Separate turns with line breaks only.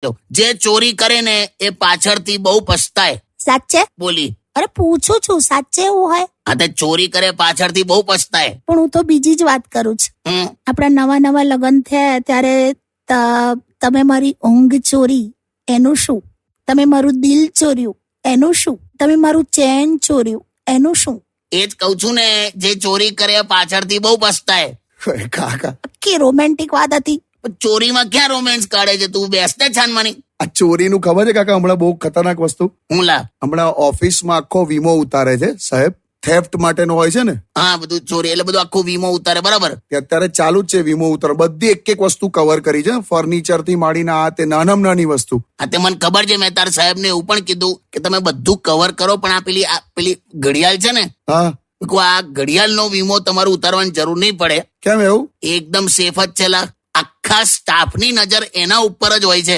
જો, જે ચોરી કરે ને એ પાછળથી બહુ પછતાય.
સાચે?
બોલી.
અરે પૂછું છું, સાચે એવું હોય?
હા, તે ચોરી કરે પાછળથી બહુ પછતાય.
પણ હું તો બીજી જ વાત કરું છું.
હમ
આપણા નવા નવા લગ્ન થયા ત્યારે તમે મારી ઊંઘ ચોરી, એનું શું? તમે મારું દિલ ચોર્યું, એનું શું? તમે મારું ચેન ચોર્યું, એનું શું?
એ જ કઉ છું ને, જે ચોરી કરે એ પાછળથી બહુ પછતાય.
અરે કાકા,
કે રોમેન્ટિક વાત હતી.
પણ ચોરીમાં ક્યાં રોમેન્સ કાઢે છે તું? બેસને છાનમાની.
આ ચોરીનું ખબર છે કાકા? હમણાં બહુ ખતરનાક વસ્તુ.
હું લા.
હમણાં ઓફિસમાં આખો વીમો ઉતારે છે સાહેબ, થેફ્ટ માટેનો હોય છે ને.
હા, બધું ચોરી એટલે બધું આખું વીમો ઉતારે, બરાબર?
તે અત્યારે ચાલુ જ છે વીમો ઉતાર. બધી એક એક વસ્તુ કવર કરી છે, ફર્નિચર થી માંડીને આ તે નાનામાં નાની વસ્તુ.
હા, તે મને ખબર છે. મેં તાર સાહેબને એવું પણ કીધું કે તમે બધું કવર કરો, પણ આ પેલી ઘડિયાળ છે ને,
હા,
આ ઘડિયાળનો વીમો તમારું ઉતારવાની જરૂર નહીં પડે.
કેમ એવું?
એકદમ સેફ જ છે લા. આખા સ્ટાફની નજર એના ઉપર જ હોય છે.